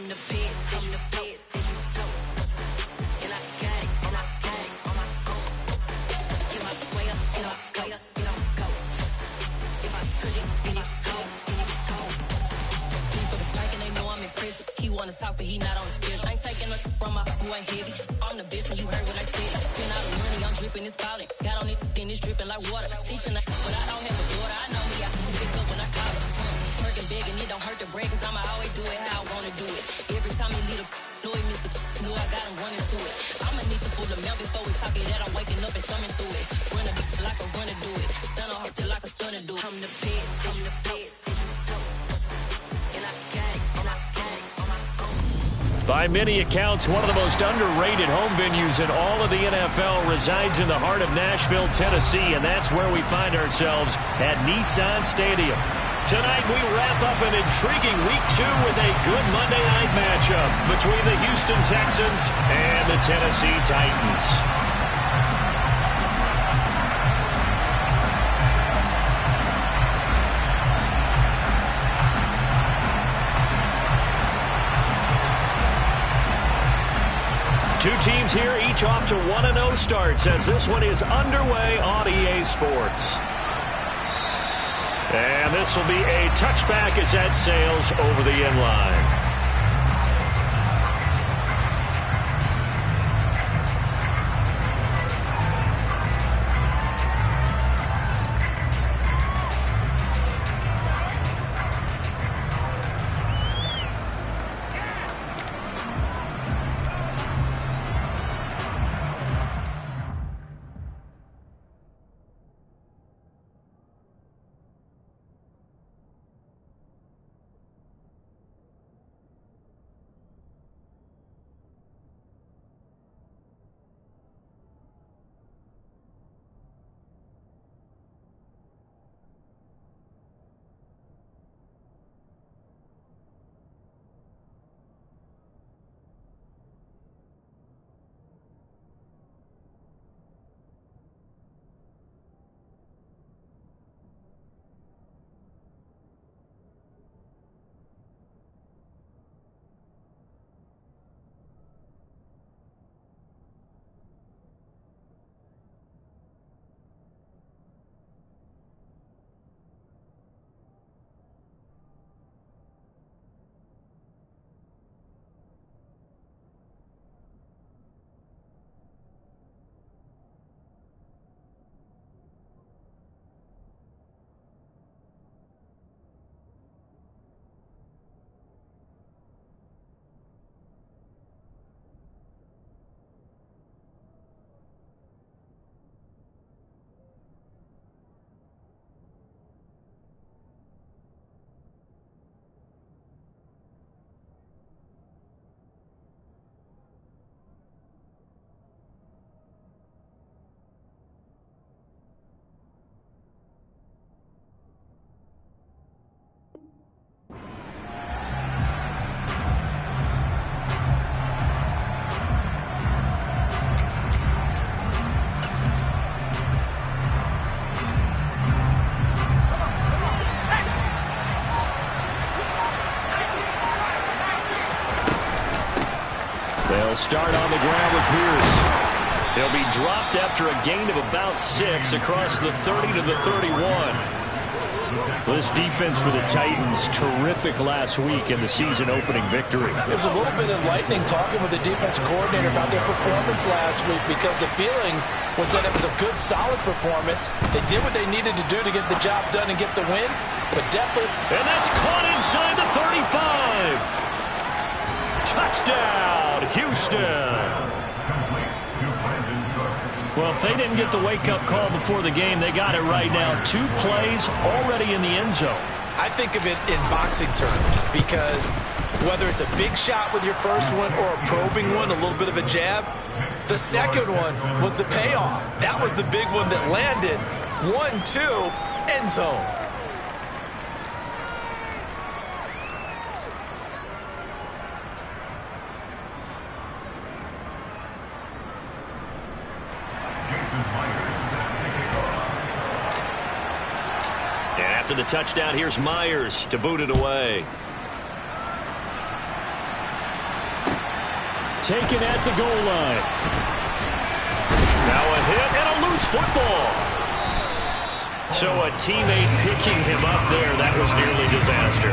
the best, I'm the best, and you know. And I got it, and I got it on my own. Get my way up, get my way up, get on go. If I touch it, then it's go, then it's go. He for the blank and they know I'm impressive. He wanna talk, but he not on the schedule. I ain't taking nothing from my who ain't heavy. I'm the best, and you heard what I said. Spend all the money, I'm dripping, it's falling. Got on it, then it's dripping like water. Teaching, but I don't have a daughter. I know me, I can pick up when I call her. Working big and it don't hurt the break, cause I'ma always do it how I wanna do it. Every time he lead a know he missed the knew I got him running to it. I'ma need to pull the mail before we talk it that I'm waking up and thumbing through it. Run a like a runner do it. Stun on her till like a stunner do it. I'm the best, I'm the best, and you know. And I got it, and I got it on my own. By many accounts, one of the most underrated home venues in all of the NFL resides in the heart of Nashville, Tennessee, and that's where we find ourselves at Nissan Stadium. Tonight, we wrap up an intriguing Week 2 with a good Monday night matchup between the Houston Texans and the Tennessee Titans. Two teams here, each off to 1-0 starts as this one is underway on EA Sports. And this will be a touchback as that sails over the end line. They'll start on the ground with Pierce. He'll be dropped after a gain of about 6 across the 30 to the 31. This defense for the Titans, terrific last week in the season-opening victory. It was a little bit enlightening talking with the defense coordinator about their performance last week because the feeling was that it was a good, solid performance. They did what they needed to do to get the job done and get the win, but definitely... And that's caught inside the 35. Touchdown, Houston. Well, if they didn't get the wake-up call before the game, they got it right now. 2 plays already in the end zone. I think of it in boxing terms because whether it's a big shot with your first one or a probing one, a little bit of a jab, the second one was the payoff. That was the big one that landed. 1-2, end zone. After the touchdown, here's Myers to boot it away. taken at the goal line. Now a hit and a loose football. So a teammate picking him up there, that was nearly disaster.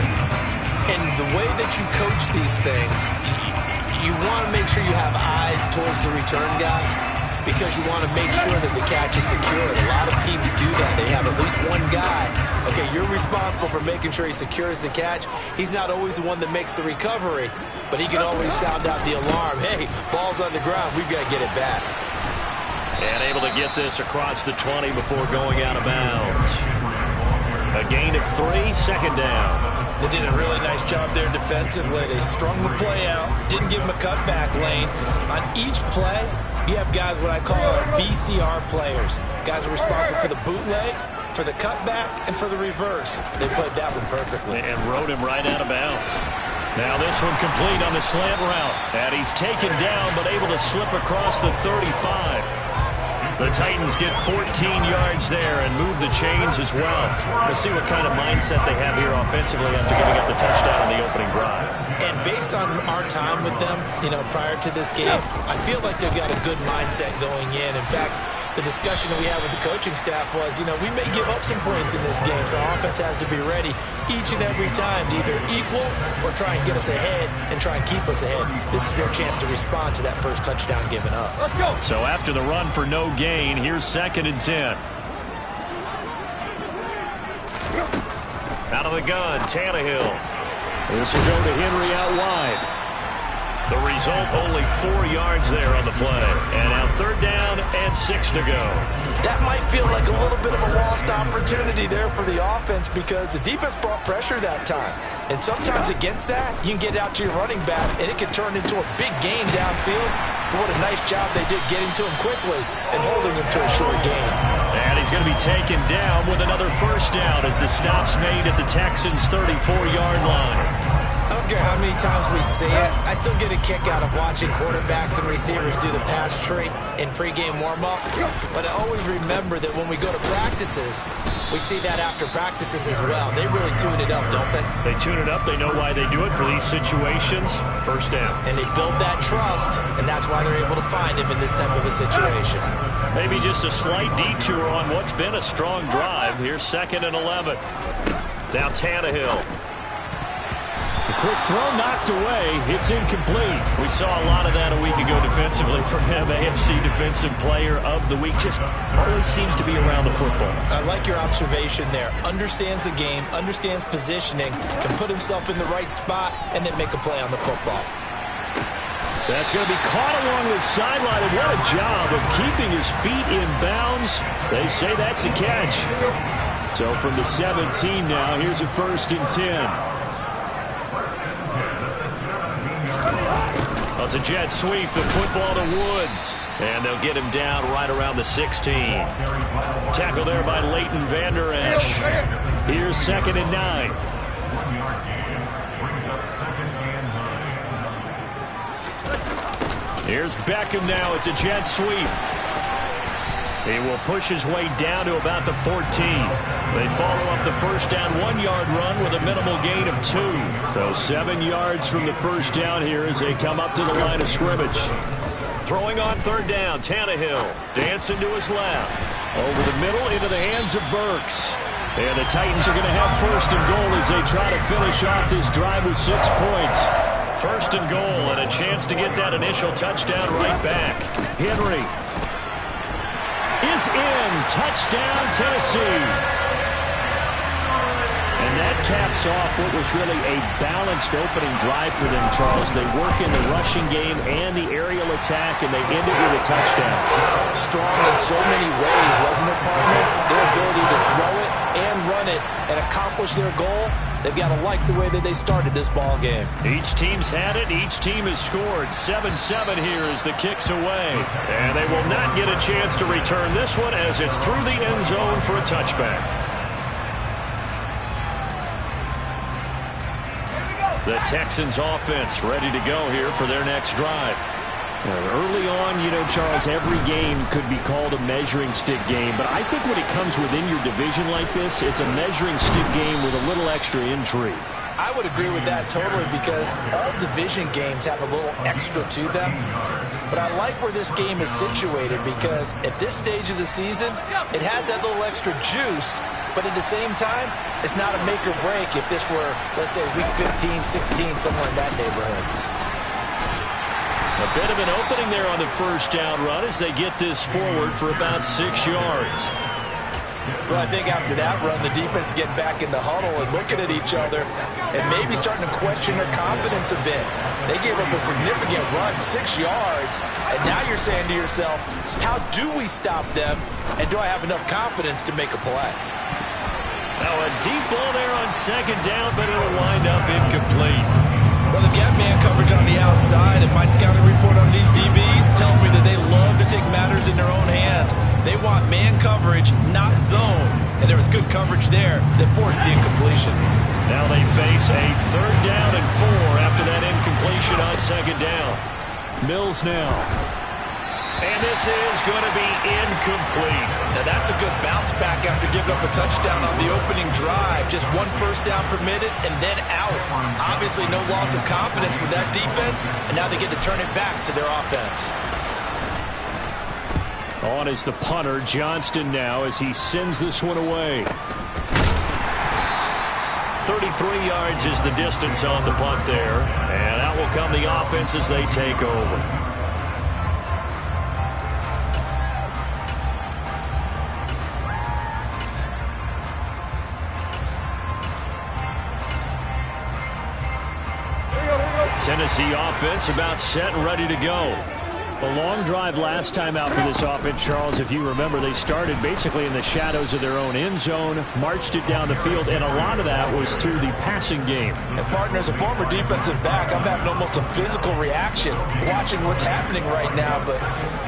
And the way that you coach these things, you want to make sure you have eyes towards the return guy because you want to make sure that the catch is secured. A lot of teams do that. They have at least one guy. Okay, you're responsible for making sure he secures the catch. He's not always the one that makes the recovery, but he can always sound out the alarm. Hey, ball's on the ground. We've got to get it back. And able to get this across the 20 before going out of bounds. A gain of 3, second down. They did a really nice job there defensively. They strung the play out, didn't give him a cutback lane. On each play, you have guys what I call BCR players. Guys are responsible for the bootleg, for the cutback, and for the reverse. They played that one perfectly. And rode him right out of bounds. Now this one complete on the slant route. And he's taken down, but able to slip across the 35. The Titans get 14 yards there and move the chains as well. We'll see what kind of mindset they have here offensively after giving up the touchdown on the opening drive. And based on our time with them, prior to this game, I feel like they've got a good mindset going in. In fact, the discussion that we had with the coaching staff was, we may give up some points in this game, so our offense has to be ready each and every time to either equal or try and get us ahead and try and keep us ahead. This is their chance to respond to that first touchdown given up. Let's go. So after the run for no gain, here's 2nd and 10. Out of the gun, Tannehill. This will go to Henry out wide. The result, only 4 yards there on the play. And now 3rd down and 6 to go. That might feel like a little bit of a lost opportunity there for the offense because the defense brought pressure that time. And sometimes against that, you can get out to your running back, and it can turn into a big gain downfield. But what a nice job they did getting to him quickly and holding him to a short gain. And he's going to be taken down with another 1st down as the stop's made at the Texans' 34-yard line. I don't care how many times we see it, I still get a kick out of watching quarterbacks and receivers do the pass tree in pregame warm-up. But I always remember that when we go to practices, we see that after practices as well. They really tune it up, don't they? They tune it up. They know why they do it for these situations. 1st down. And they build that trust, and that's why they're able to find him in this type of a situation. Maybe just a slight detour on what's been a strong drive. Here's 2nd and 11. Now Tannehill. The quick throw knocked away. It's incomplete. We saw a lot of that a week ago defensively from him. AFC Defensive Player of the Week. Just always seems to be around the football. I like your observation there. Understands the game, understands positioning, can put himself in the right spot, and then make a play on the football. That's going to be caught along the sideline, and what a job of keeping his feet in bounds. They say that's a catch. So from the 17 now, here's a 1st and 10. It's a jet sweep, the football to Woods. And they'll get him down right around the 16. Tackle there by Leighton Vander Esch. Here's 2nd and 9. Here's Beckham now. It's a jet sweep. He will push his way down to about the 14. They follow up the 1st down 1-yard run with a minimal gain of 2. So 7 yards from the 1st down here as they come up to the line of scrimmage. Throwing on 3rd down, Tannehill dancing to his left. Over the middle into the hands of Burks. And the Titans are going to have 1st and goal as they try to finish off this drive with 6 points. 1st and goal and a chance to get that initial touchdown right back. Henry is in. Touchdown, Tennessee. And that caps off what was really a balanced opening drive for them, Charles. They work in the rushing game and the aerial attack, and they end it with a touchdown. Strong in so many ways, wasn't it, partner? Their ability to throw it and run it and accomplish their goal. They've got to like the way that they started this ball game. Each team's had it. Each team has scored. 7-7 here as the kick's away. And they will not get a chance to return this one as it's through the end zone for a touchback. The Texans offense ready to go here for their next drive. Early on, Charles, every game could be called a measuring stick game. But I think when it comes within your division like this, it's a measuring stick game with a little extra intrigue. I would agree with that totally because all division games have a little extra to them. But I like where this game is situated because at this stage of the season, it has that little extra juice, but at the same time, it's not a make or break if this were, let's say, week 15, 16, somewhere in that neighborhood. A bit of an opening there on the first down run as they get this forward for about 6 yards. Well, I think after that run, the defense getting back in the huddle and looking at each other and maybe starting to question their confidence a bit. They gave up a significant run, 6 yards, and now you're saying to yourself, how do we stop them, and do I have enough confidence to make a play? Now a deep ball there on second down, but it'll wind up incomplete. Well, they've got man coverage on the outside, and my scouting report on these DBs tells me that they love to take matters in their own hands. They want man coverage, not zone, and there was good coverage there that forced the incompletion. Now they face a 3rd down and 4 after that incompletion on second down. Mills now. And this is going to be incomplete. Now that's a good bounce back after giving up a touchdown on the opening drive. Just 1 first down permitted and then out. Obviously no loss of confidence with that defense, and now they get to turn it back to their offense. On is the punter, Johnston now, as he sends this one away. 33 yards is the distance on the punt there. And out will come the offense as they take over. Tennessee offense about set and ready to go. A long drive last time out for this offense, Charles. If you remember, they started basically in the shadows of their own end zone, marched it down the field, and a lot of that was through the passing game. And partner, as a former defensive back, I'm having almost a physical reaction watching what's happening right now. But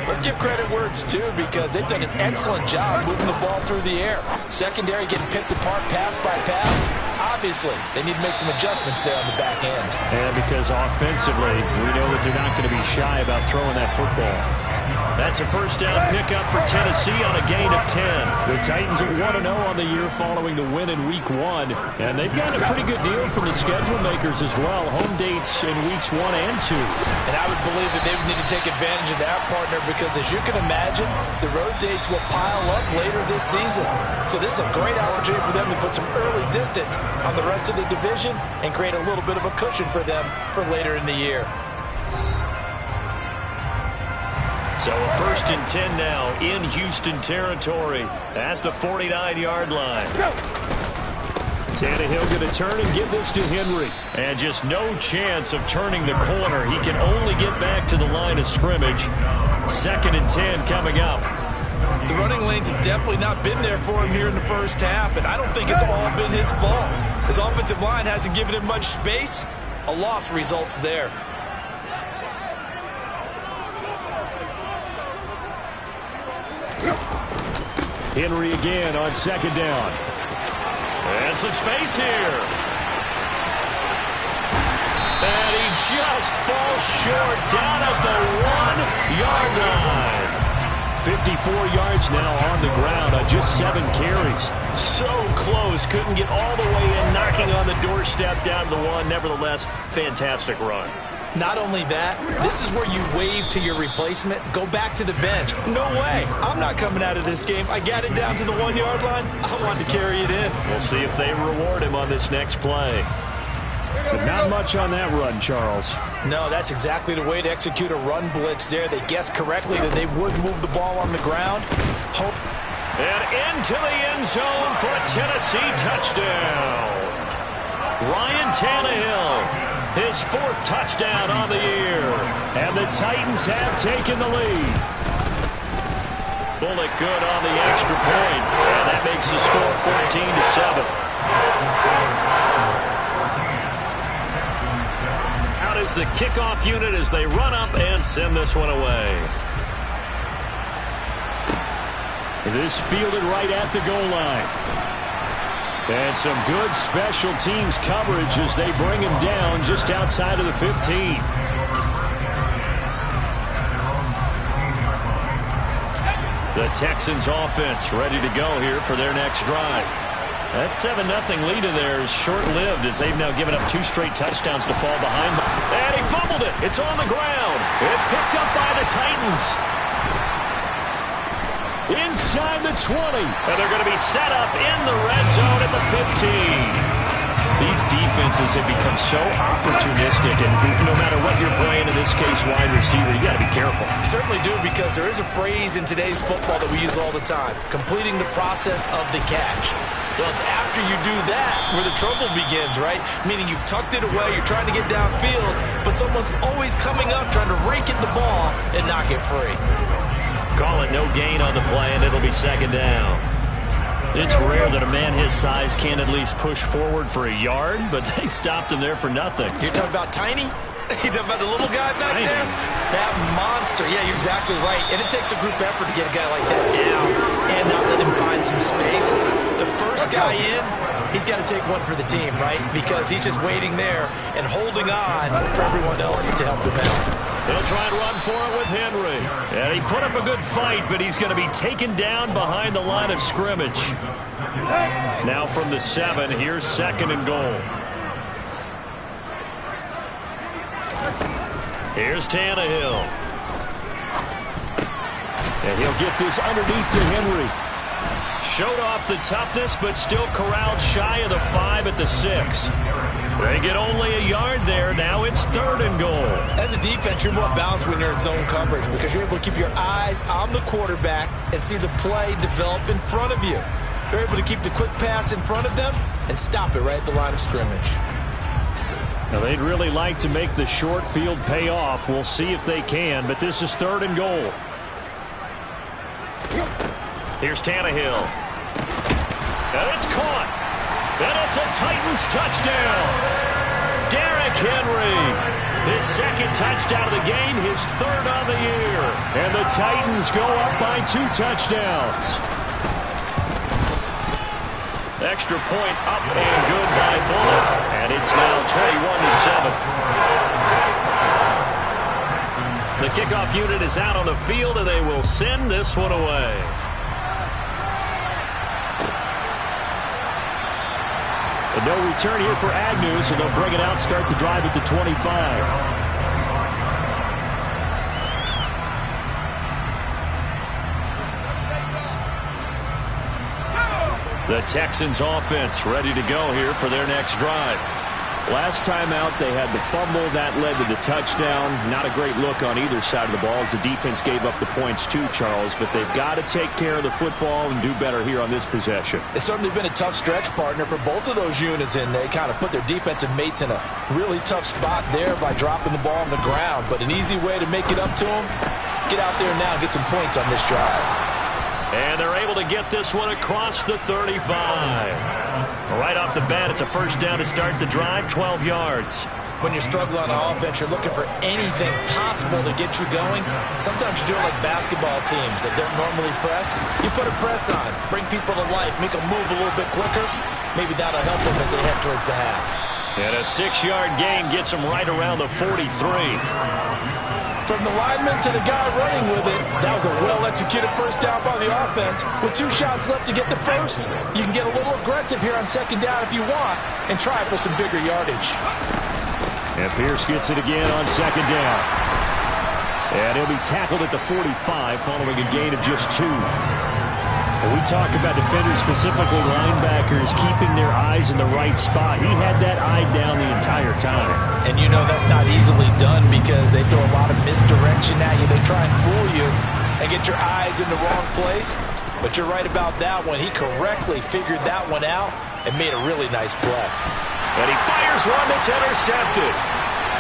let's give credit where it's due because they've done an excellent job moving the ball through the air. Secondary getting picked apart pass by pass. Obviously, they need to make some adjustments there on the back end. And because offensively, we know that they're not going to be shy about throwing that football. That's a first down pickup for Tennessee on a gain of 10. The Titans are 1-0 on the year following the win in Week 1. And they've gotten a pretty good deal from the schedule makers as well. Home dates in Weeks 1 and 2. And I would believe that they would need to take advantage of that, partner, because as you can imagine, the road dates will pile up later this season. So this is a great opportunity for them to put some early distance on the rest of the division and create a little bit of a cushion for them for later in the year. So a 1st and 10 now in Houston territory at the 49-yard line. Tannehill going to turn and give this to Henry. And just no chance of turning the corner. He can only get back to the line of scrimmage. 2nd and 10 coming up. The running lanes have definitely not been there for him here in the first half, and I don't think it's all been his fault. His offensive line hasn't given him much space. A loss results there. Henry again on 2nd down. And some space here. And he just falls short down at the 1-yard line. 54 yards now on the ground on just 7 carries. So close. Couldn't get all the way in, knocking on the doorstep down to the 1. Nevertheless, fantastic run. Not only that, this is where you wave to your replacement, go back to the bench. No way. I'm not coming out of this game. I got it down to the 1-yard line. I wanted to carry it in. We'll see if they reward him on this next play. But not much on that run, Charles. No, that's exactly the way to execute a run blitz there. They guessed correctly that they would move the ball on the ground. And into the end zone for a Tennessee touchdown. Ryan Tannehill. His 4th touchdown on the year. And the Titans have taken the lead. Bullock good on the extra point. And that makes the score 14-7. Out is the kickoff unit as they run up and send this one away. This fielded right at the goal line. And some good special teams coverage as they bring him down just outside of the 15. The Texans offense ready to go here for their next drive. That 7-0 lead of theirs short-lived as they've now given up 2 straight touchdowns to fall behind. And he fumbled it. It's on the ground. It's picked up by the Titans. Inside the 20. And they're going to be set up in the red zone at the 15. These defenses have become so opportunistic, and no matter what you're playing, in this case wide receiver, you got to be careful. Certainly do, because there is a phrase in today's football that we use all the time: completing the process of the catch. Well, it's after you do that where the trouble begins, right? Meaning you've tucked it away, you're trying to get downfield, but someone's always coming up trying to rake at the ball and knock it free. Call it no gain on the play, and it'll be second down. It's rare that a man his size can at least push forward for a yard, but they stopped him there for nothing. You're talking about tiny? You're talking about the little guy back there? That monster. Yeah, you're exactly right. And it takes a group effort to get a guy like that down and not let him find some space. The first guy in, he's got to take one for the team, right? Because he's just waiting there and holding on for everyone else to help him out. He'll try and run for it with Henry. And he put up a good fight, but he's going to be taken down behind the line of scrimmage. Now from the 7, here's second and goal. Here's Tannehill. And he'll get this underneath to Henry. Showed off the toughness, but still corralled shy of the 5 at the 6. They get only a yard there. Now it's third and goal. As a defense, you're more balanced when you're in zone coverage because you're able to keep your eyes on the quarterback and see the play develop in front of you. You're able to keep the quick pass in front of them and stop it right at the line of scrimmage. Now, they'd really like to make the short field pay off. We'll see if they can, but this is third and goal. Here's Tannehill. And it's caught. And it's a Titans touchdown. Derrick Henry. His second touchdown of the game, his third on the year. And the Titans go up by 2 touchdowns. Extra point up and good by Bullock. And it's now 21-7. The kickoff unit is out on the field, and they will send this one away. And no return here for Agnew, so they'll bring it out, start the drive at the 25. The Texans offense ready to go here for their next drive. Last time out, they had the fumble. That led to the touchdown. Not a great look on either side of the ball as the defense gave up the points too, Charles. But they've got to take care of the football and do better here on this possession. It's certainly been a tough stretch, partner, for both of those units, and they kind of put their defensive mates in a really tough spot there by dropping the ball on the ground. But an easy way to make it up to them, get out there now and get some points on this drive. And they're able to get this one across the 35. Right off the bat, it's a first down to start the drive, 12 yards. When you struggle on offense, you're looking for anything possible to get you going. Sometimes you do it like basketball teams that don't normally press. You put a press on, bring people to life, make them move a little bit quicker. Maybe that'll help them as they head towards the half. And a 6-yard gain gets them right around the 43. From the lineman to the guy running with it, that was a well-executed first down by the offense. With 2 shots left to get the first, you can get a little aggressive here on second down if you want and try for some bigger yardage. And Pierce gets it again on second down. And he'll be tackled at the 45 following a gain of just 2. When we talk about defenders, specifically linebackers, keeping their eyes in the right spot, he had that eye down the entire time. And you know that's not easily done because they throw a lot of misdirection at you. They try and fool you and get your eyes in the wrong place. But you're right about that one. He correctly figured that one out and made a really nice play. And he fires one that's intercepted.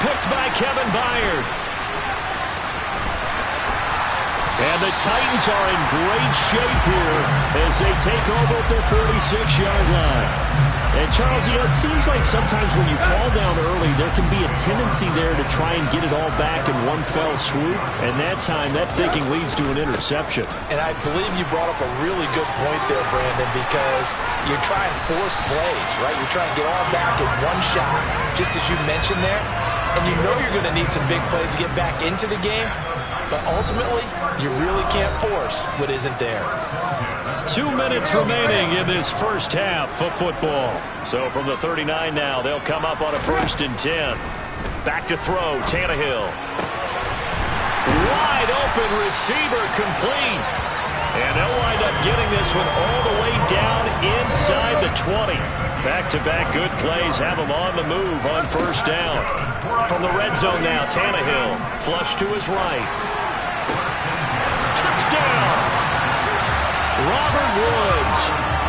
Picked by Kevin Byard. And the Titans are in great shape here as they take over at their 46-yard line. And, Charles, you know, it seems like sometimes when you fall down early, there can be a tendency there to try and get it all back in one fell swoop. And that time, that thinking leads to an interception. And I believe you brought up a really good point there, Brandon, because you're trying to force plays, right? You're trying to get all back in one shot, just as you mentioned there. And you know you're going to need some big plays to get back into the game. But ultimately, you really can't force what isn't there. 2 minutes remaining in this first half of football. So from the 39 now, they'll come up on a 1st and 10. Back to throw, Tannehill. Wide open receiver, complete. And they'll wind up getting this one all the way down inside the 20. Back-to-back good plays have them on the move on 1st down. From the red zone now, Tannehill. Flush to his right. Touchdown! Robert Woods,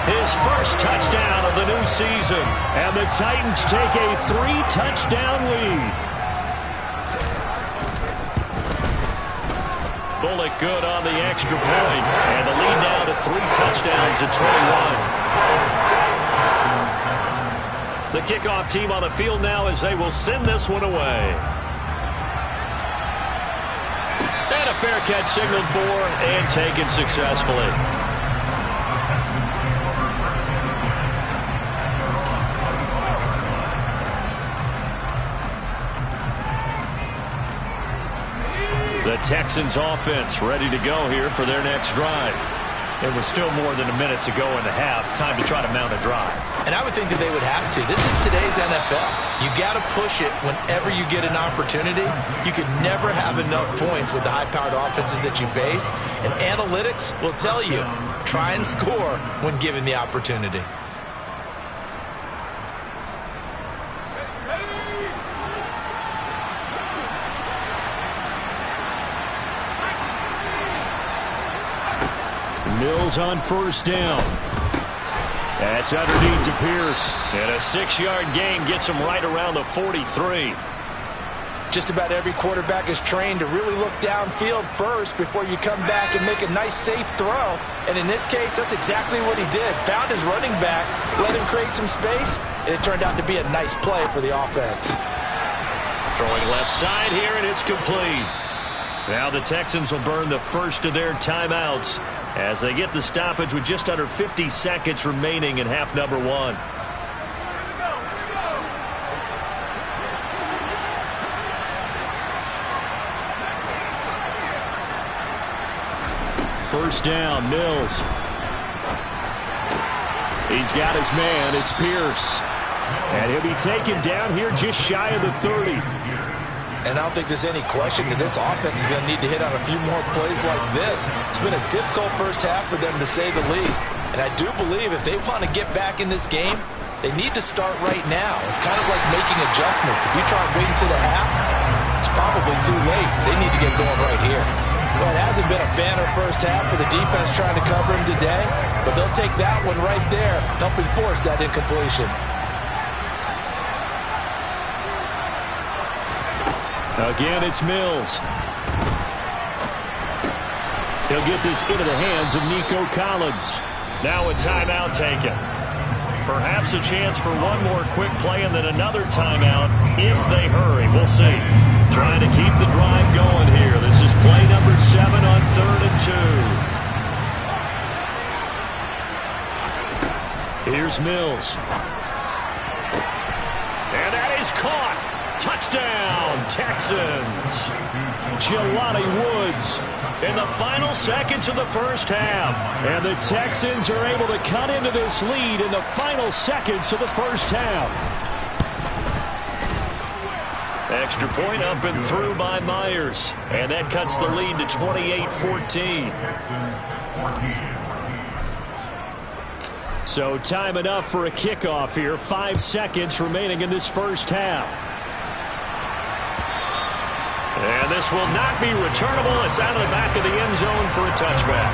his first touchdown of the new season. And the Titans take a 3-touchdown lead. Bullock good on the extra point. And the lead now to 3 touchdowns at 21. The kickoff team on the field now as they will send this one away. And a fair catch signaled for and taken successfully. The Texans offense ready to go here for their next drive. It was still more than a minute to go in the half. Time to try to mount a drive. And I would think that they would have to. This is today's NFL. You got to push it whenever you get an opportunity. You could never have enough points with the high-powered offenses that you face. And analytics will tell you, try and score when given the opportunity. Mills on 1st down. That's underneath to Pierce. And a 6-yard gain gets him right around the 43. Just about every quarterback is trained to really look downfield first before you come back and make a nice, safe throw. And in this case, that's exactly what he did. Found his running back, let him create some space, and it turned out to be a nice play for the offense. Throwing left side here, and it's complete. Now the Texans will burn the first of their timeouts as they get the stoppage with just under 50 seconds remaining in half number 1. First down, Mills. He's got his man. It's Pierce. And he'll be taken down here just shy of the 30. And I don't think there's any question that this offense is going to need to hit on a few more plays like this. It's been a difficult first half for them, to say the least. And I do believe if they want to get back in this game, they need to start right now. It's kind of like making adjustments. If you try waiting to the half, it's probably too late. They need to get going right here. Well, it hasn't been a banner first half for the defense trying to cover him today, but they'll take that one right there, helping force that incompletion. Again, it's Mills. He'll get this into the hands of Nico Collins. Now a timeout taken. Perhaps a chance for one more quick play and then another timeout if they hurry. We'll see. Trying to keep the drive going here. This is play number 7 on 3rd and 2. Here's Mills. And that is caught. Touchdown, Texans. Jelani Woods in the final seconds of the first half. And the Texans are able to cut into this lead in the final seconds of the first half. Extra point up and through by Myers. And that cuts the lead to 28-14. So time enough for a kickoff here. 5 seconds remaining in this first half. And this will not be returnable. It's out of the back of the end zone for a touchback.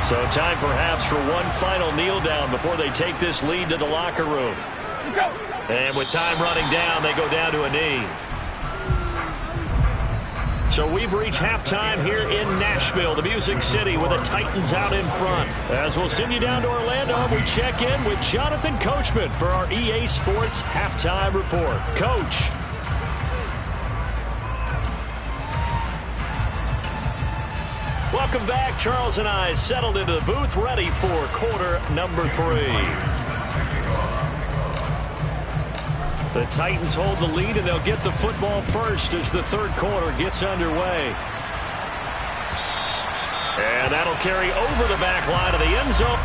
So time perhaps for one final kneel down before they take this lead to the locker room. And with time running down, they go down to a knee. So we've reached halftime here in Nashville, the Music City, with the Titans out in front. As we'll send you down to Orlando, we check in with Jonathan Coachman for our EA Sports Halftime Report. Coach. Welcome back. Charles and I settled into the booth, ready for quarter number 3. The Titans hold the lead, and they'll get the football first as the third quarter gets underway. And that'll carry over the back line of the end zone.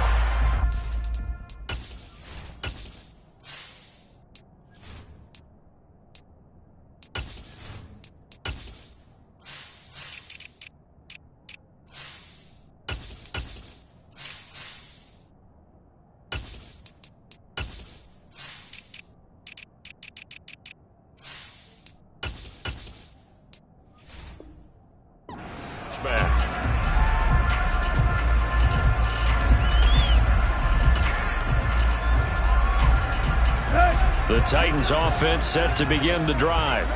The Titans offense set to begin the drive.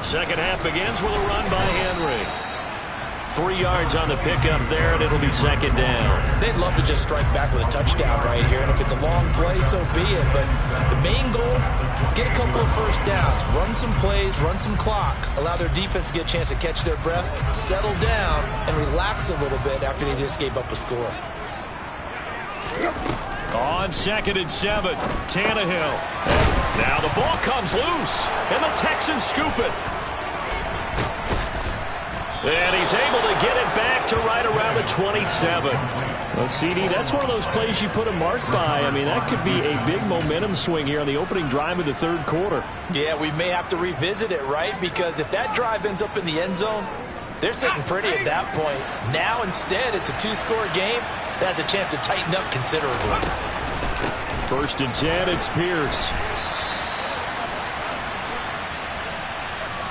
Second half begins with a run by Henry. 3 yards on the pickup there, and it'll be second down. They'd love to just strike back with a touchdown right here, and if it's a long play, so be it. But the main goal, get a couple of first downs, run some plays, run some clock, allow their defense to get a chance to catch their breath, settle down, and relax a little bit after they just gave up a score. On 2nd and 7, Tannehill. Now the ball comes loose, and the Texans scoop it. And he's able to get it back to right around the 27. Well, CD, that's one of those plays you put a mark by. I mean, that could be a big momentum swing here on the opening drive of the third quarter. Yeah, we may have to revisit it, right? Because if that drive ends up in the end zone, they're sitting pretty at that point. Now, instead, it's a 2-score game. That has a chance to tighten up considerably. 1st and 10, it's Pierce.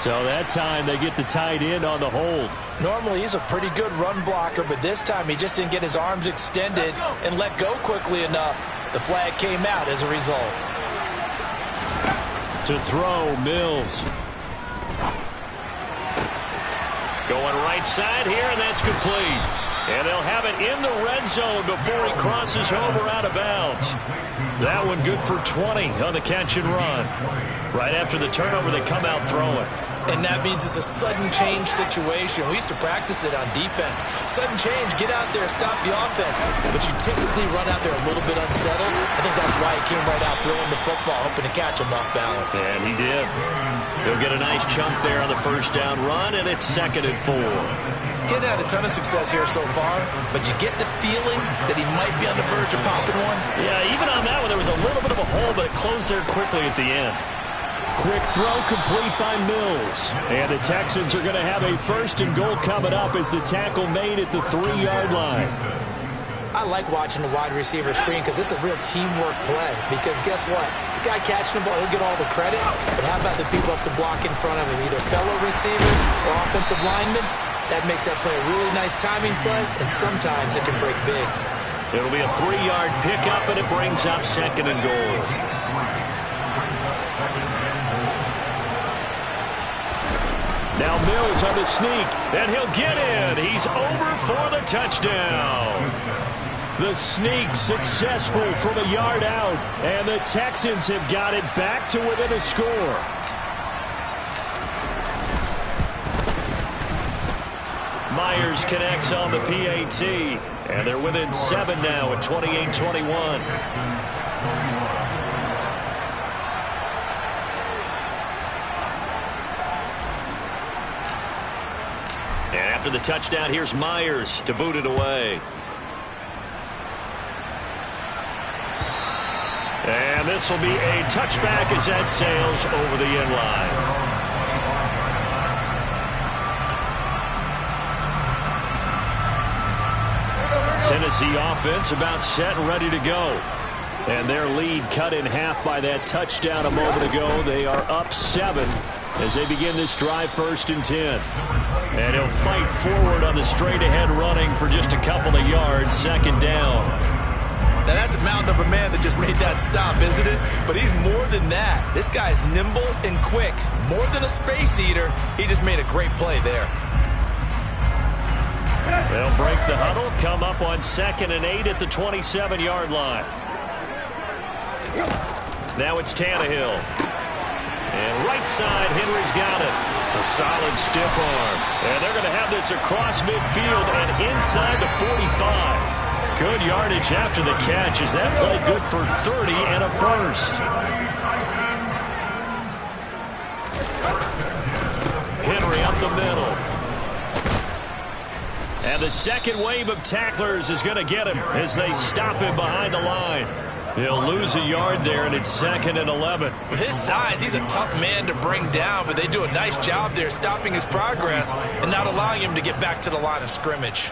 So that time they get the tight end on the hold. Normally he's a pretty good run blocker, but this time he just didn't get his arms extended and let go quickly enough. The flag came out as a result. To throw, Mills. Going right side here, and that's complete. And they'll have it in the red zone before he crosses over out of bounds. That one good for 20 on the catch and run. Right after the turnover, they come out throwing. And that means it's a sudden change situation. We used to practice it on defense. Sudden change, get out there, stop the offense. But you typically run out there a little bit unsettled. I think that's why he came right out throwing the football, hoping to catch him off balance. And he did. He'll get a nice chunk there on the first down run, and it's 2nd and 4. Getting had a ton of success here so far, but you get the feeling that he might be on the verge of popping one. Yeah, even on that one, there was a little bit of a hole, but it closed there quickly at the end. Quick throw complete by Mills. And the Texans are going to have a 1st and goal coming up as the tackle made at the 3-yard line. I like watching the wide receiver screen because it's a real teamwork play. Because guess what? The guy catching the ball, he'll get all the credit. But how about the people up to block in front of him, either fellow receivers or offensive linemen? That makes that play a really nice timing play, and sometimes it can break big. It'll be a 3-yard pickup, and it brings up 2nd and goal. Now Mills on the sneak, and he'll get in. He's over for the touchdown. The sneak successful from a yard out, and the Texans have got it back to within a score. Myers connects on the PAT, and they're within 7 now at 28-21. And after the touchdown, here's Myers to boot it away. And this will be a touchback as that sails over the end line. Tennessee offense about set and ready to go. And their lead cut in half by that touchdown a moment ago. They are up 7 as they begin this drive 1st and 10. And he'll fight forward on the straight-ahead running for just a couple of yards, 2nd down. Now that's a mountain of a man that just made that stop, isn't it? But he's more than that. This guy's nimble and quick. More than a space eater. He just made a great play there. They'll break the huddle, come up on 2nd and 8 at the 27-yard line. Now it's Tannehill. And right side, Henry's got it. A solid stiff arm. And they're going to have this across midfield and inside the 45. Good yardage after the catch as that play good for 30 and a first. Henry up the middle. And the second wave of tacklers is going to get him as they stop him behind the line. He'll lose a yard there, and it's 2nd and 11. With his size, he's a tough man to bring down, but they do a nice job there stopping his progress and not allowing him to get back to the line of scrimmage.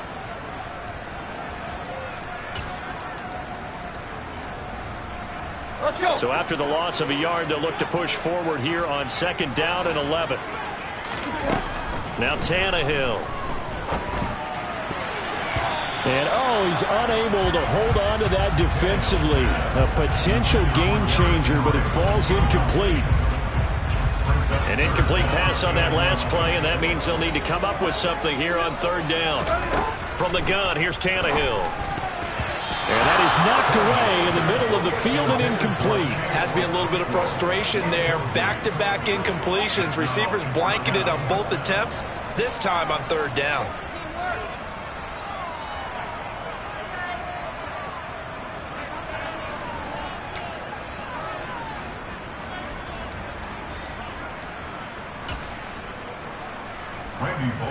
So after the loss of a yard, they'll look to push forward here on 2nd down and 11. Now Tannehill. And, he's unable to hold on to that defensively. A potential game changer, but it falls incomplete. An incomplete pass on that last play, and that means they'll need to come up with something here on 3rd down. From the gun, here's Tannehill. And that is knocked away in the middle of the field and incomplete. Has to be a little bit of frustration there. Back-to-back incompletions. Receivers blanketed on both attempts, this time on 3rd down.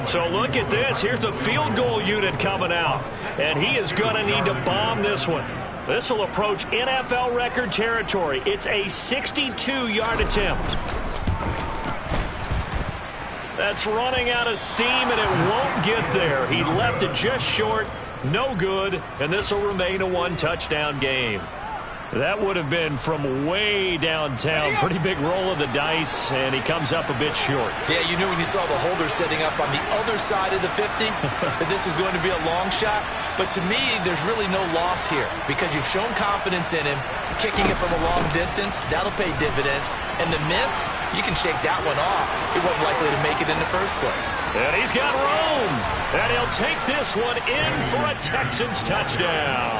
So look at this. Here's the field goal unit coming out. And he is going to need to bomb this one. This will approach NFL record territory. It's a 62-yard attempt. That's running out of steam, and it won't get there. He left it just short. No good. And this will remain a 1-touchdown game. That would have been from way downtown. Pretty big roll of the dice, and he comes up a bit short. Yeah, you knew when you saw the holder setting up on the other side of the 50 that this was going to be a long shot. But to me, there's really no loss here because you've shown confidence in him. Kicking it from a long distance, that'll pay dividends. And the miss, you can shake that one off. It wasn't likely to make it in the first place. And he's got room. And he'll take this one in for a Texans touchdown.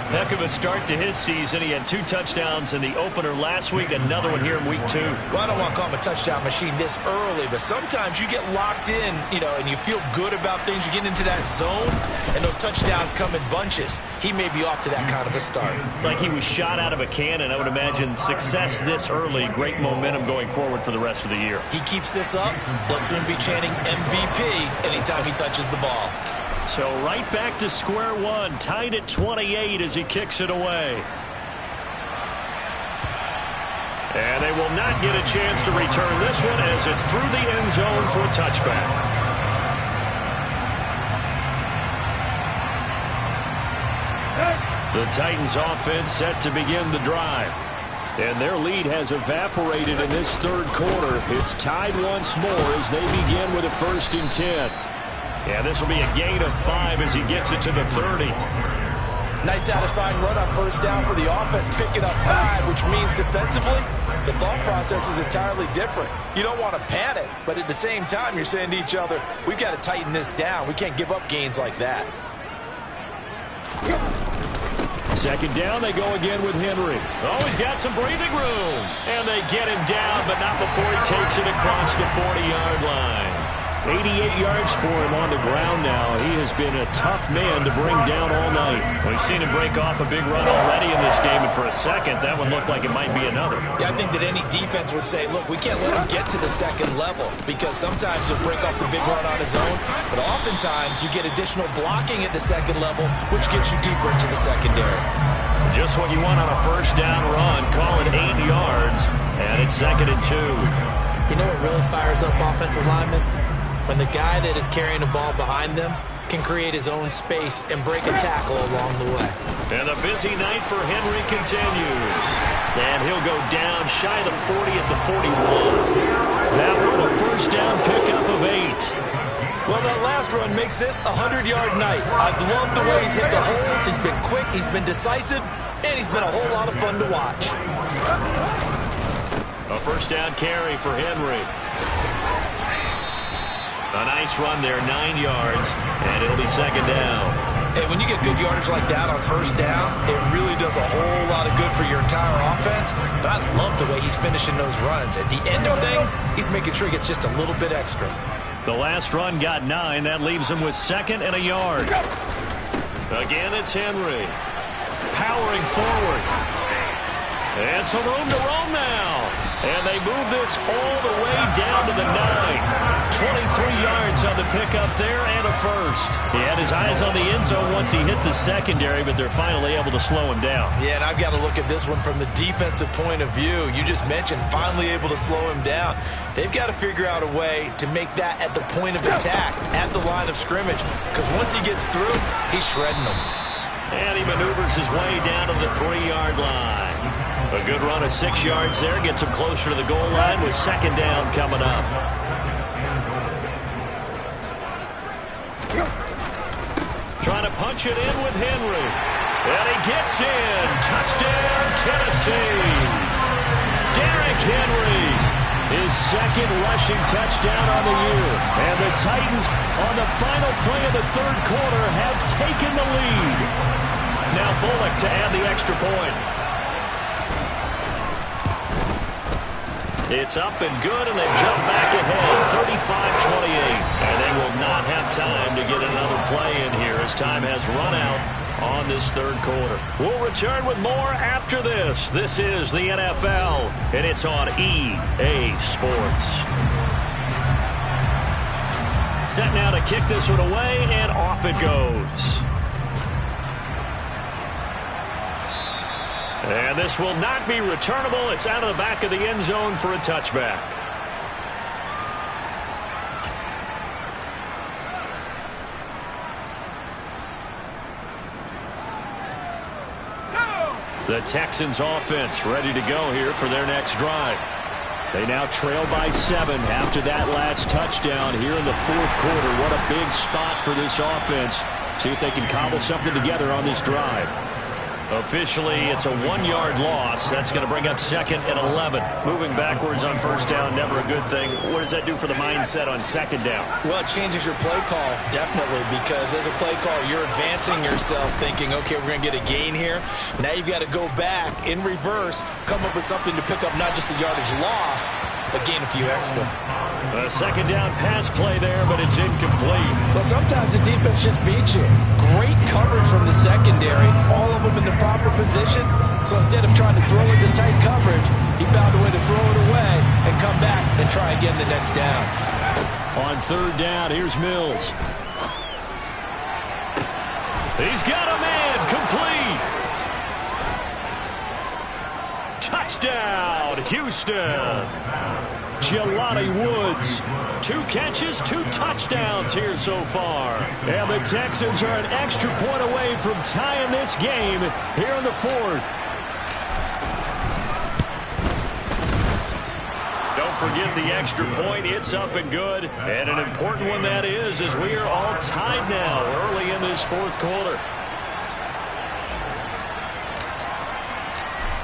Heck of a start to his season. He had 2 touchdowns in the opener last week, another one here in week 2. Well, I don't want to call him a touchdown machine this early, but sometimes you get locked in, and you feel good about things. You get into that zone, and those touchdowns come in bunches. He may be off to that kind of a start. It's like he was shot out of a cannon. I would imagine success this early, great momentum going forward for the rest of the year. He keeps this up, they'll soon be chanting MVP anytime he touches the ball. So right back to square one, tied at 28 as he kicks it away. And they will not get a chance to return this one as it's through the end zone for a touchback. The Titans offense set to begin the drive. And their lead has evaporated in this 3rd quarter. It's tied once more as they begin with a 1st and 10. Yeah, this will be a gain of 5 as he gets it to the 30. Nice satisfying run on 1st down for the offense, picking up 5, which means defensively, the thought process is entirely different. You don't want to panic, but at the same time, you're saying to each other, we've got to tighten this down. We can't give up gains like that. 2nd down, they go again with Henry. Oh, he's got some breathing room. And they get him down, but not before he takes it across the 40-yard line. 88 yards for him on the ground now. He has been a tough man to bring down all night. We've seen him break off a big run already in this game, and for a second, that one looked like it might be another. Yeah, I think that any defense would say, look, we can't let him get to the 2nd level because sometimes he'll break off the big run on his own, but oftentimes you get additional blocking at the 2nd level, which gets you deeper into the secondary. Just what you want on a 1st down run. Call it 8 yards, and it's 2nd and 2. You know what really fires up offensive linemen? When the guy that is carrying the ball behind them can create his own space and break a tackle along the way. And a busy night for Henry continues. And he'll go down shy of the 40 at the 41. That one a 1st down pickup of 8. Well, that last run makes this a 100-yard night. I've loved the way he's hit the holes. He's been quick, he's been decisive, and he's been a whole lot of fun to watch. A 1st down carry for Henry. A nice run there, 9 yards, and it'll be 2nd down. Hey, when you get good yardage like that on 1st down, it really does a whole lot of good for your entire offense. But I love the way he's finishing those runs. At the end of things, he's making sure he gets just a little bit extra. The last run got 9. That leaves him with 2nd and a yard. Again, it's Henry. Powering forward. And some room to roam now. And they move this all the way down to the 9. 23 yards on the pickup there and a first. He had his eyes on the end zone once he hit the secondary, but they're finally able to slow him down. Yeah, and I've got to look at this one from the defensive point of view. You just mentioned finally able to slow him down. They've got to figure out a way to make that at the point of attack, at the line of scrimmage, because once he gets through, he's shredding them. And he maneuvers his way down to the 3-yard line. A good run of 6 yards there gets him closer to the goal line with second down coming up. Trying to punch it in with Henry. And he gets in. Touchdown, Tennessee. Derrick Henry. His second rushing touchdown on the year. And the Titans, on the final play of the third quarter, have taken the lead. Now Bullock to add the extra point. It's up and good, and they've jumped back ahead, 35-28. And they will not have time to get another play in here as time has run out on this third quarter. We'll return with more after this. This is the NFL, and it's on EA Sports. Set now to kick this one away, and off it goes. And this will not be returnable. It's out of the back of the end zone for a touchback. The Texans offense ready to go here for their next drive. They now trail by 7 after that last touchdown here in the fourth quarter. What a big spot for this offense. See if they can cobble something together on this drive. Officially, it's a 1-yard loss. That's going to bring up second and 11. Moving backwards on first down, never a good thing. What does that do for the mindset on second down? Well, it changes your play call, definitely, because as a play call, you're advancing yourself thinking, okay, we're going to get a gain here. Now you've got to go back in reverse, come up with something to pick up not just the yardage lost, but gain a few extra. A second down pass play there, but it's incomplete. Well, sometimes the defense just beats you. Great coverage from the secondary, all of them in the proper position. So instead of trying to throw into tight coverage, he found a way to throw it away and come back and try again the next down. On third down, here's Mills. He's got a man, complete. Touchdown, Houston. Jelani Woods. 2 catches, 2 touchdowns here so far. And the Texans are an extra point away from tying this game here in the fourth. Don't forget the extra point. It's up and good. And an important one that is, as we are all tied now early in this fourth quarter.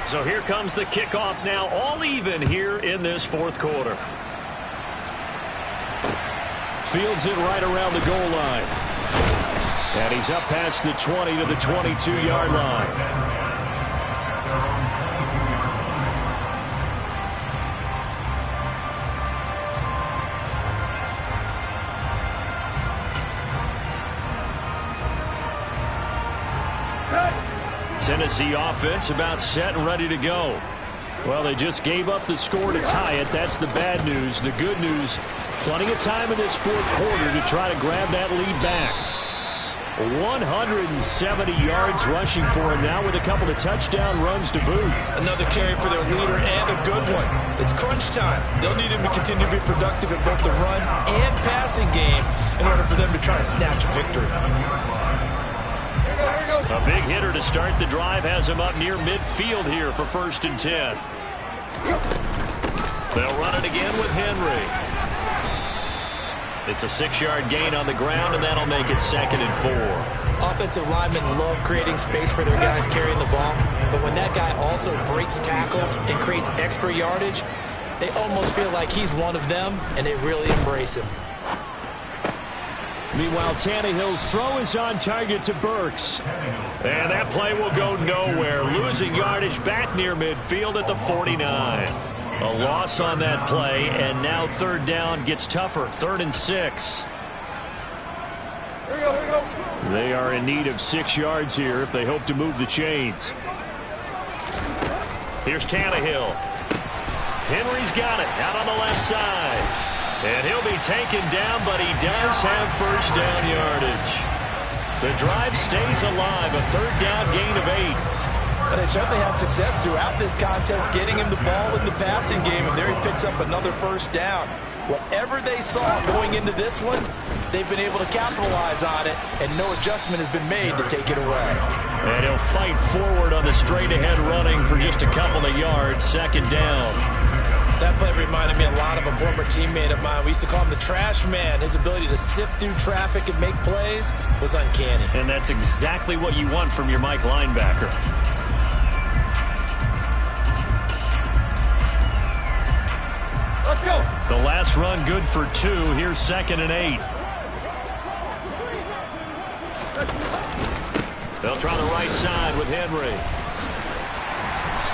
So here comes the kickoff now, all even here in this fourth quarter. Fields it right around the goal line. And he's up past the 20 to the 22-yard line. Tennessee offense about set and ready to go. Well, they just gave up the score to tie it. That's the bad news. The good news, plenty of time in this fourth quarter to try to grab that lead back. 170 yards rushing for him now with a couple of touchdown runs to boot. Another carry for their leader and a good one. It's crunch time. They'll need him to continue to be productive in both the run and passing game in order for them to try and snatch a victory. A big hitter to start the drive has him up near midfield here for 1st and 10. They'll run it again with Henry. It's a 6-yard gain on the ground, and that'll make it 2nd and 4. Offensive linemen love creating space for their guys carrying the ball, but when that guy also breaks tackles and creates extra yardage, they almost feel like he's one of them, and they really embrace him. Meanwhile, Tannehill's throw is on target to Burks. And that play will go nowhere. Losing yardage back near midfield at the 49. A loss on that play, and now third down gets tougher. 3rd and 6. They are in need of 6 yards here if they hope to move the chains. Here's Tannehill. Henry's got it out on the left side. And he'll be taken down, but he does have first down yardage. The drive stays alive, a third down gain of 8. But they certainly had success throughout this contest getting him the ball in the passing game, and there he picks up another first down. Whatever they saw going into this one, they've been able to capitalize on it, and no adjustment has been made to take it away. And he'll fight forward on the straight-ahead running for just a couple of yards, second down. That play reminded me a lot of a former teammate of mine. We used to call him the trash man. His ability to sift through traffic and make plays was uncanny. And that's exactly what you want from your Mike linebacker. Let's go. The last run good for 2. Here's 2nd and 8. They'll try the right side with Henry.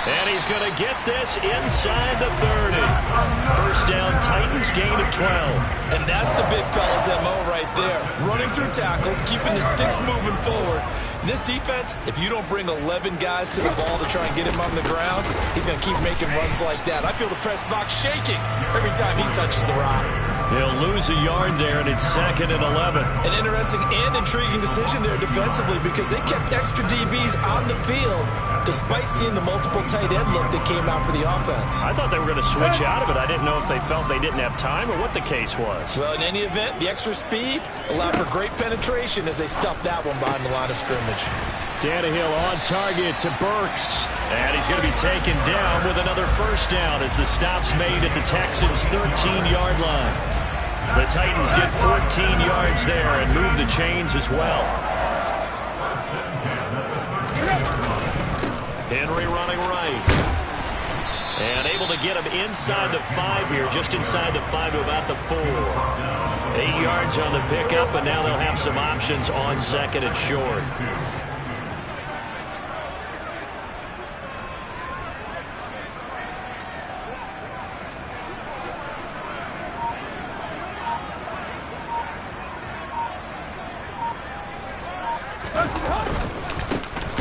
And he's going to get this inside the 30. First down, Titans, gain of 12. And that's the big fella's MO right there. Running through tackles, keeping the sticks moving forward. In this defense, if you don't bring 11 guys to the ball to try and get him on the ground, he's going to keep making runs like that. I feel the press box shaking every time he touches the rock. He'll lose a yard there, and it's 2nd and 11. An interesting and intriguing decision there defensively because they kept extra DBs on the field despite seeing the multiple tight end look that came out for the offense. I thought they were going to switch out of it. I didn't know if they felt they didn't have time or what the case was. Well, in any event, the extra speed allowed for great penetration as they stuffed that one behind the line of scrimmage. Tannehill on target to Burks. And he's going to be taken down with another first down as the stop's made at the Texans' 13-yard line. The Titans get 14 yards there and move the chains as well. Henry running right. And able to get him inside the 5 here, just inside the 5 to about the 4. 8 yards on the pickup, and now they'll have some options on 2nd and short.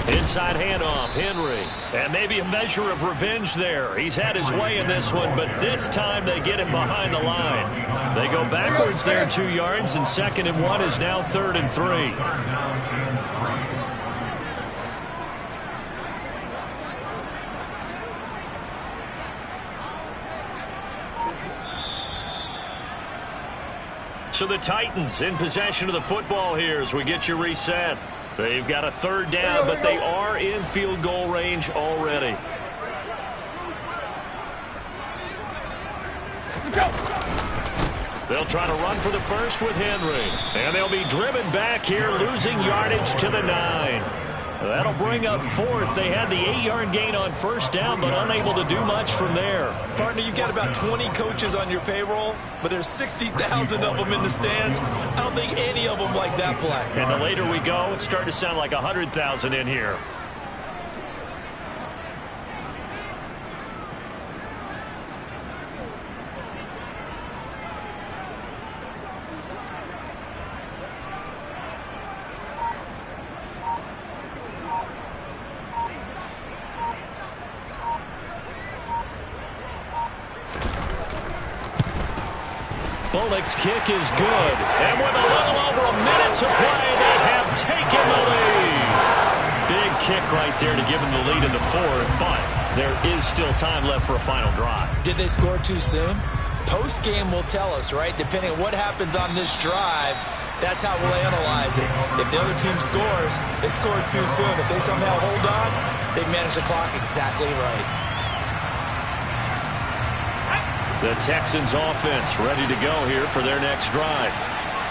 Inside handoff, Henry. And maybe a measure of revenge there. He's had his way in this one, but this time they get him behind the line. They go backwards there 2 yards, and 2nd and 1 is now 3rd and 3. So the Titans in possession of the football here as we get you reset. They've got a 3rd down, but they are in field goal range already. They'll try to run for the first with Henry. And they'll be driven back here, losing yardage to the 9. That'll bring up 4th. They had the 8-yard gain on first down, but unable to do much from there. Partner, you've got about 20 coaches on your payroll, but there's 60,000 of them in the stands. I don't think any of them like that play. And the later we go, it's starting to sound like 100,000 in here. Bullock's kick is good. And with a little over a minute to play, they have taken the lead. Big kick right there to give them the lead in the 4th, but there is still time left for a final drive. Did they score too soon? Post-game will tell us, right? Depending on what happens on this drive, that's how we'll analyze it. If the other team scores, they scored too soon. If they somehow hold on, they've managed the clock exactly right. The Texans offense ready to go here for their next drive.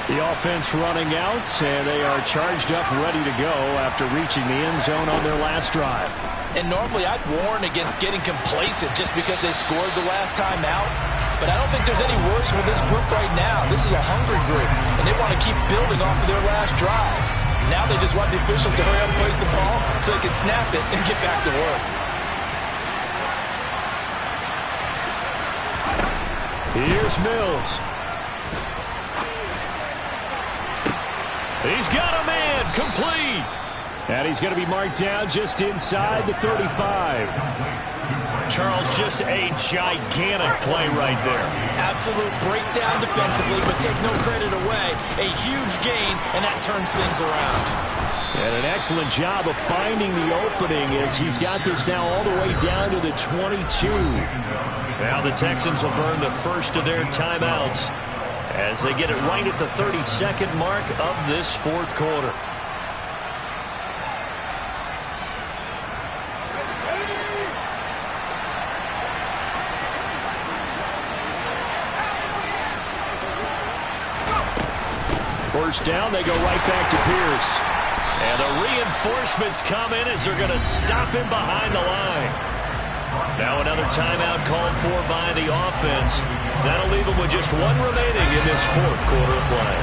The offense running out, and they are charged up, ready to go after reaching the end zone on their last drive. And normally I'd warn against getting complacent just because they scored the last time out. But I don't think there's any worries for this group right now. This is a hungry group, and they want to keep building off of their last drive. Now they just want the officials to hurry up and place the ball so they can snap it and get back to work. Here's Mills. He's got a man, complete. And he's going to be marked down just inside the 35. Charles, just a gigantic play right there. Absolute breakdown defensively, but take no credit away. A huge gain, and that turns things around. And an excellent job of finding the opening as he's got this now all the way down to the 22. Now the Texans will burn the first of their timeouts as they get it right at the 32nd mark of this fourth quarter. First down, they go right back to Pierce. And the reinforcements come in as they're going to stop him behind the line. Now another timeout called for by the offense. That'll leave them with just one remaining in this fourth quarter of play.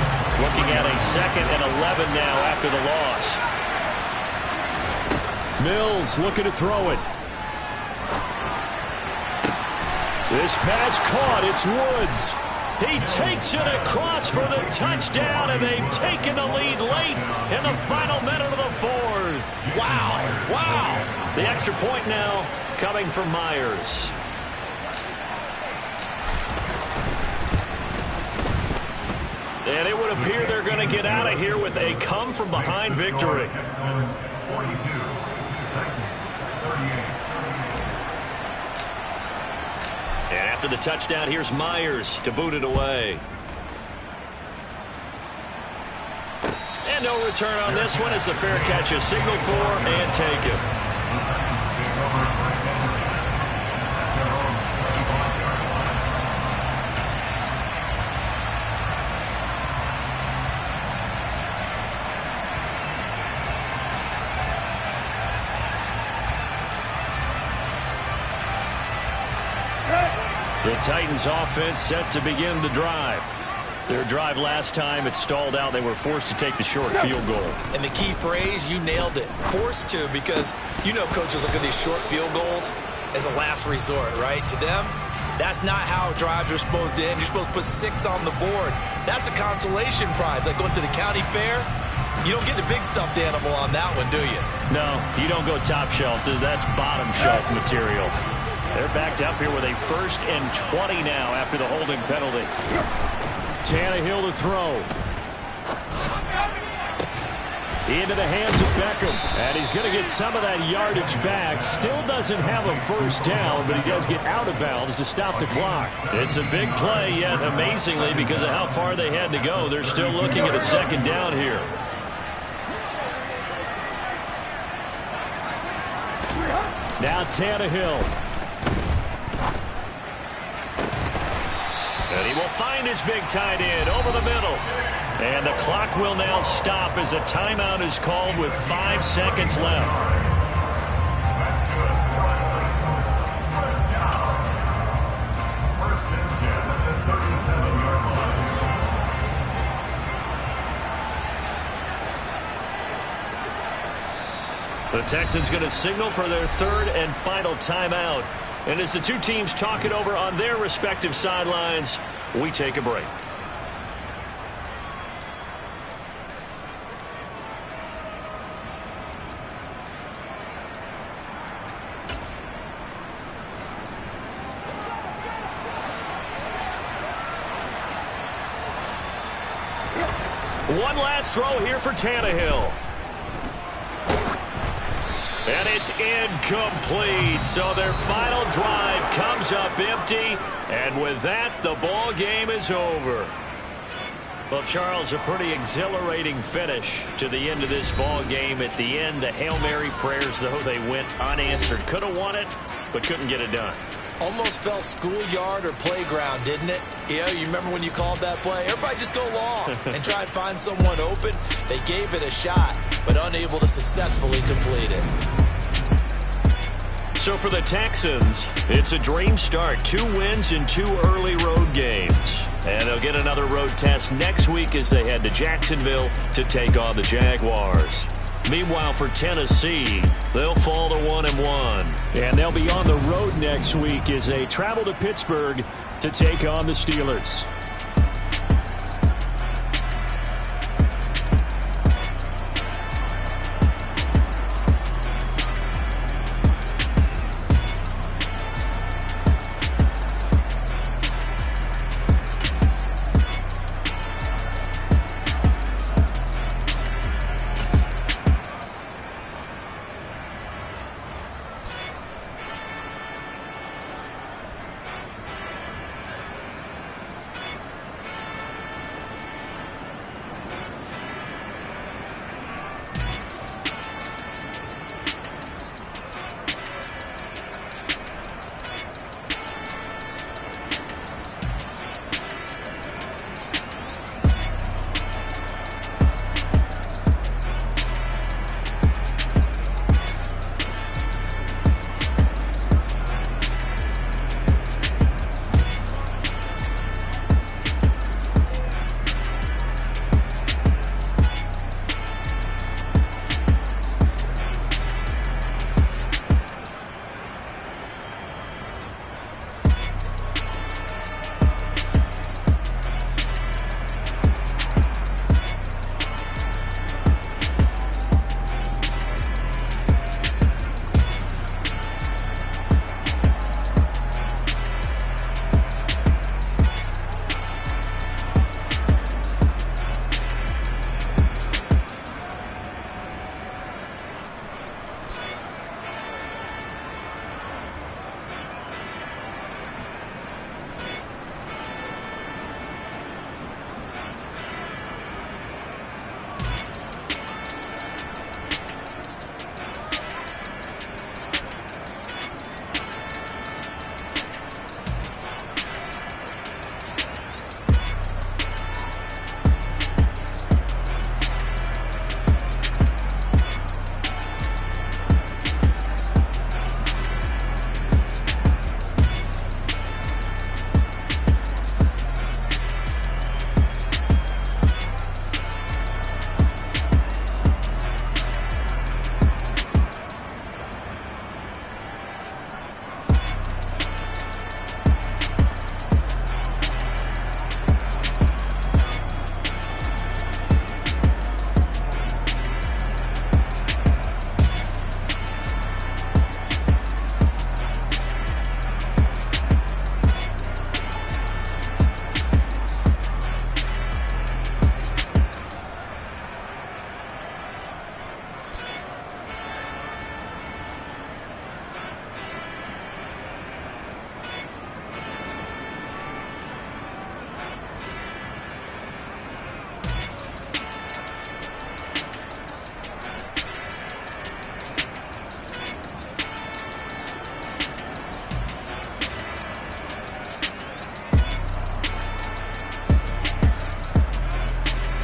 Looking at a 2nd and 11 now after the loss. Mills looking to throw it. This pass caught. It's Woods. He takes it across for the touchdown, and they've taken the lead late in the final minute of the fourth. Wow. The extra point now coming from Myers. And it would appear they're going to get out of here with a come-from-behind victory. And after the touchdown, here's Myers to boot it away. And no return on this one as the fair catch is signaled for and taken. The Titans offense set to begin the drive. Their drive last time, it stalled out. They were forced to take the short field goal. And the key phrase, you nailed it. Forced to, because you know coaches look at these short field goals as a last resort, right? To them, that's not how drives are supposed to end. You're supposed to put 6 on the board. That's a consolation prize. Like going to the county fair, you don't get the big stuffed animal on that one, do you? No, you don't go top shelf. That's bottom shelf material. They're backed up here with a 1st and 20 now after the holding penalty. Tannehill to throw. Into the hands of Beckham. And he's going to get some of that yardage back. Still doesn't have a first down, but he does get out of bounds to stop the clock. It's a big play, yet amazingly, because of how far they had to go, they're still looking at a 2nd down here. Now Tannehill. And he will find his big tight end over the middle. And the clock will now stop as a timeout is called with 5 seconds left. The Texans going to signal for their 3rd and final timeout. And as the two teams talk it over on their respective sidelines, we take a break. One last throw here for Tannehill. And it's incomplete. So their final drive comes up empty. And with that, the ball game is over. Well, Charles, a pretty exhilarating finish to the end of this ball game. At the end, the Hail Mary prayers, though, they went unanswered. Could have won it, but couldn't get it done. Almost felt schoolyard or playground, didn't it? Yeah, you remember when you called that play? Everybody just go long and try and find someone open. They gave it a shot, but unable to successfully complete it. So for the Texans, it's a dream start. 2 wins in 2 early road games. And they'll get another road test next week as they head to Jacksonville to take on the Jaguars. Meanwhile, for Tennessee, they'll fall to 1-1. And they'll be on the road next week as they travel to Pittsburgh to take on the Steelers.